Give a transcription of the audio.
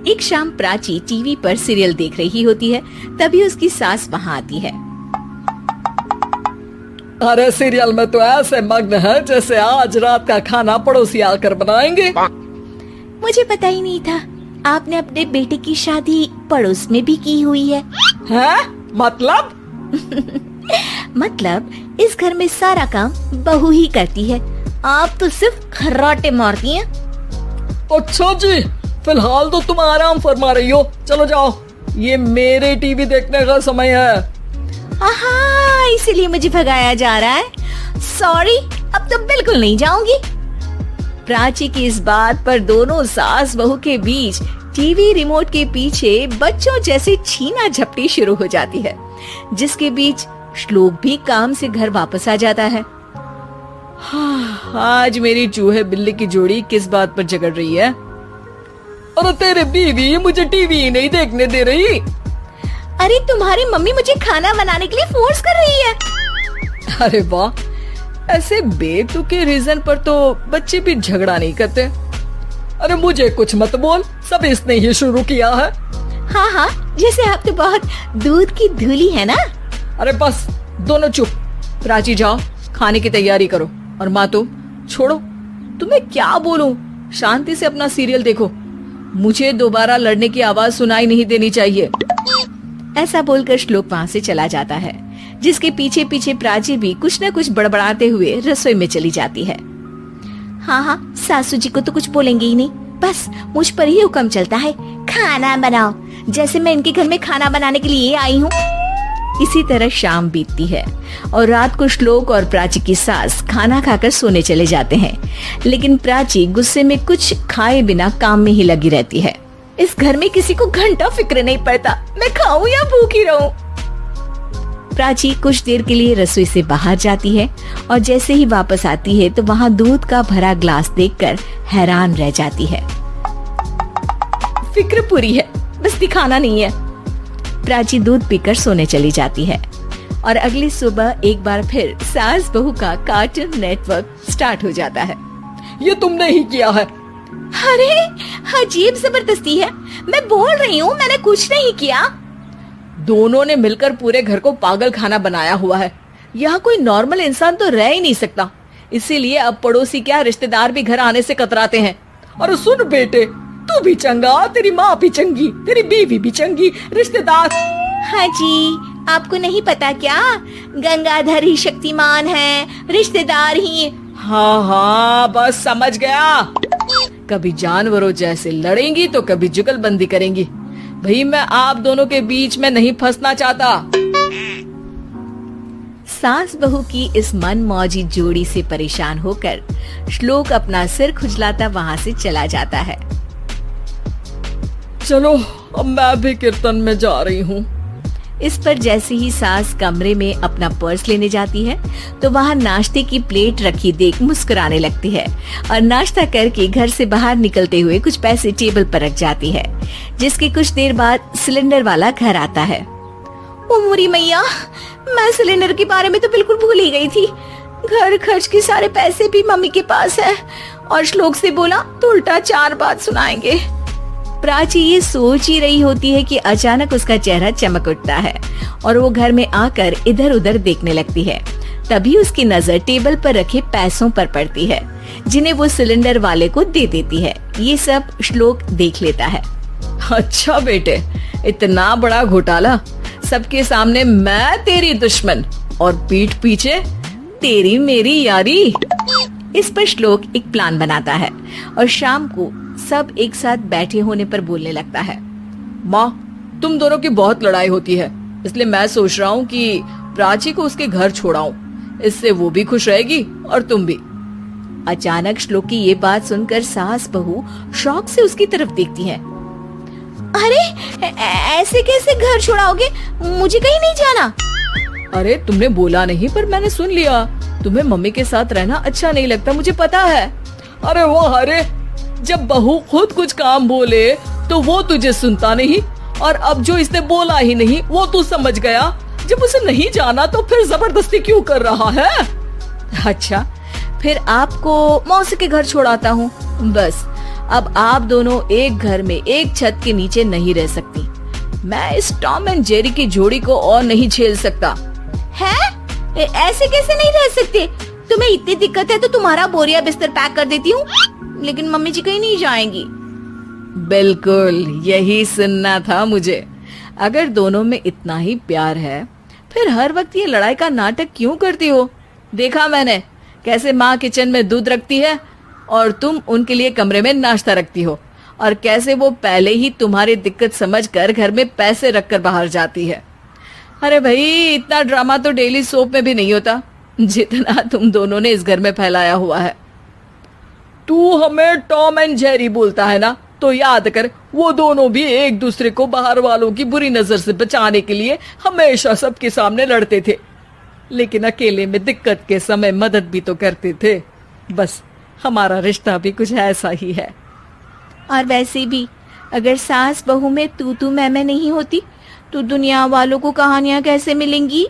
एक शाम प्राची टीवी पर सीरियल देख रही होती है, तभी उसकी सास वहाँ आती है। अरे सीरियल में तो ऐसे मग्न है जैसे आज रात का खाना पड़ोसी आकर बनाएंगे। मुझे पता ही नहीं था आपने अपने बेटे की शादी पड़ोस में भी की हुई है। हैं? मतलब? मतलब इस घर में सारा काम बहू ही करती है, आप तो सिर्फ खर्राटे मारती हैं। अच्छा जी, फिलहाल तो तुम आराम फरमा रही हो, चलो जाओ, ये मेरे टीवी देखने का समय है। आहा, इसीलिए मुझे भगाया जा रहा है। सॉरी, अब तो बिल्कुल नहीं जाऊंगी। प्राची की इस बात पर दोनों सास बहू के बीच टीवी रिमोट के पीछे बच्चों जैसे छीना झपटी शुरू हो जाती है, जिसके बीच श्लोक भी काम से घर वापस आ जाता है। आज मेरी चूहे बिल्ली की जोड़ी किस बात पर झगड़ रही है? अरे तेरे बीवी मुझे टीवी ही नहीं देखने दे रही। अरे तुम्हारी मम्मी मुझे खाना बनाने के लिए फोर्स कर रही है। अरे वाह, ऐसे बेतुके रीजन पर तो बच्चे भी झगड़ा नहीं करते। अरे मुझे कुछ मत बोल, सब इसने ही शुरू किया है। हाँ हाँ, जैसे आप तो बहुत दूध की धूली है ना। अरे बस दोनों चुप। प्राची जाओ, खाने की तैयारी करो। और माँ तुम छोड़ो, तुम्हें क्या बोलूं, शांति से अपना सीरियल देखो, मुझे दोबारा लड़ने की आवाज सुनाई नहीं देनी चाहिए। ऐसा बोलकर श्लोक वहाँ से चला जाता है, जिसके पीछे पीछे प्राची भी कुछ न कुछ बड़बड़ाते हुए रसोई में चली जाती है। हाँ हाँ, सासू जी को तो कुछ बोलेंगे ही नहीं, बस मुझ पर ही हुक्म चलता है, खाना बनाओ, जैसे मैं इनके घर में खाना बनाने के लिए आई हूँ। इसी तरह शाम बीतती है और रात को श्लोक और प्राची की सास खाना खाकर सोने चले जाते हैं, लेकिन प्राची गुस्से में कुछ खाए बिना काम में ही लगी रहती है। इस घर में किसी को घंटा फिक्र नहीं पड़ता, मैं खाऊं या भूखी रहूं। प्राची कुछ देर के लिए रसोई से बाहर जाती है और जैसे ही वापस आती है तो वहाँ दूध का भरा ग्लास देखकर हैरान रह जाती है। फिक्र पूरी है, बस दिखाना नहीं है। प्राची दूध पीकर सोने चली जाती है और अगली सुबह एक बार फिर सास बहू का कार्टून नेटवर्क स्टार्ट हो जाता है। ये तुमने ही किया है। अरे अजीब जबरदस्ती है, मैं बोल रही हूँ मैंने कुछ नहीं किया। दोनों ने मिलकर पूरे घर को पागल खाना बनाया हुआ है। यहाँ कोई नॉर्मल इंसान तो रह ही नहीं सकता, इसीलिए अब पड़ोसी क्या रिश्तेदार भी घर आने से कतराते हैं। और सुन बेटे, तू भी चंगा, तेरी माँ भी चंगी, तेरी बीवी भी चंगी, रिश्तेदार। हाँ जी, आपको नहीं पता क्या, गंगाधर ही शक्तिमान है, रिश्तेदार ही। हाँ हाँ, बस समझ गया। कभी जानवरों जैसे लड़ेंगी तो कभी जुगलबंदी करेंगी। भाई मैं आप दोनों के बीच में नहीं फंसना चाहता। सास बहू की इस मनमौजी जोड़ी से परेशान होकर श्लोक अपना सिर खुजलाता वहाँ से चला जाता है। चलो अब मैं भी कीर्तन में जा रही हूँ। इस पर जैसे ही सास कमरे में अपना पर्स लेने जाती है तो वहाँ नाश्ते की प्लेट रखी देख मुस्कुराने लगती है और नाश्ता करके घर से बाहर निकलते हुए कुछ पैसे टेबल पर रख जाती है, जिसके कुछ देर बाद सिलेंडर वाला घर आता है। ओ मुरी मैया, मैं सिलेंडर के बारे में तो बिल्कुल भूल ही गई थी। घर खर्च के सारे पैसे भी मम्मी के पास है और श्लोक से बोला तो उल्टा 4 बात सुनाएंगे। प्राची ये सोच ही रही होती है कि अचानक उसका चेहरा चमक उठता है और वो घर में आकर इधर उधर देखने लगती है। तभी उसकी नजर टेबल पर रखे पैसों पर पड़ती है, जिन्हें वो सिलेंडर वाले को दे देती है। ये सब श्लोक देख लेता है। अच्छा बेटे, इतना बड़ा घोटाला, सबके सामने मैं तेरी दुश्मन और पीठ पीछे तेरी मेरी यारी। इस पर श्लोक एक प्लान बनाता है और शाम को सब एक साथ बैठे होने पर बोलने लगता है। माँ, तुम दोनों की बहुत लड़ाई होती है, इसलिए मैं सोच रहा हूँ कि प्राची को उसके घर छोड़ाऊं, इससे वो भी खुश रहेगी और तुम भी। अचानक श्लोक की ये बात सुनकर सास बहू शौक से उसकी तरफ देखती है। अरे ऐसे कैसे घर छोड़ाओगे, मुझे कहीं नहीं जाना। अरे तुमने बोला नहीं पर मैंने सुन लिया, तुम्हें मम्मी के साथ रहना अच्छा नहीं लगता, मुझे पता है। अरे वो अरे, जब बहू खुद कुछ काम बोले तो वो तुझे सुनता नहीं, और अब जो इसने बोला ही नहीं वो तू समझ गया। जब उसे नहीं जाना तो फिर जबरदस्ती क्यों कर रहा है? अच्छा, फिर आपको मौसी के घर छोड़ाता हूँ, बस अब आप दोनों एक घर में एक छत के नीचे नहीं रह सकती। मैं इस टॉम एंड जेरी की जोड़ी को और नहीं झेल सकता। है? ऐसे कैसे नहीं रह सकते? तुम्हें इतनी दिक्कत है तो तुम्हारा बोरिया बिस्तर पैक कर देती हूँ, लेकिन मम्मी जी कहीं नहीं जाएंगी। बिल्कुल यही सुनना था मुझे। अगर दोनों में इतना ही प्यार है फिर हर वक्त ये लड़ाई का नाटक क्यों करती हो? देखा मैंने कैसे माँ किचन में दूध रखती है और तुम उनके लिए कमरे में नाश्ता रखती हो, और कैसे वो पहले ही तुम्हारी दिक्कत समझकर घर में पैसे रखकर बाहर जाती है। अरे भाई, इतना ड्रामा तो डेली सोप में भी नहीं होता जितना तुम दोनों ने इस घर में फैलाया हुआ है। तू हमें टॉम एंड जेरी बोलता है ना, तो याद कर वो दोनों भी एक दूसरे को बाहर वालों की बुरी नजर से बचाने के लिए हमेशा सबके सामने लड़ते थे, लेकिन अकेले में दिक्कत के समय मदद भी तो करते थे। बस हमारा रिश्ता भी कुछ ऐसा ही है। और वैसे भी अगर सास बहू में तू मैं नहीं होती तो दुनिया वालों को कहानियां कैसे मिलेंगी?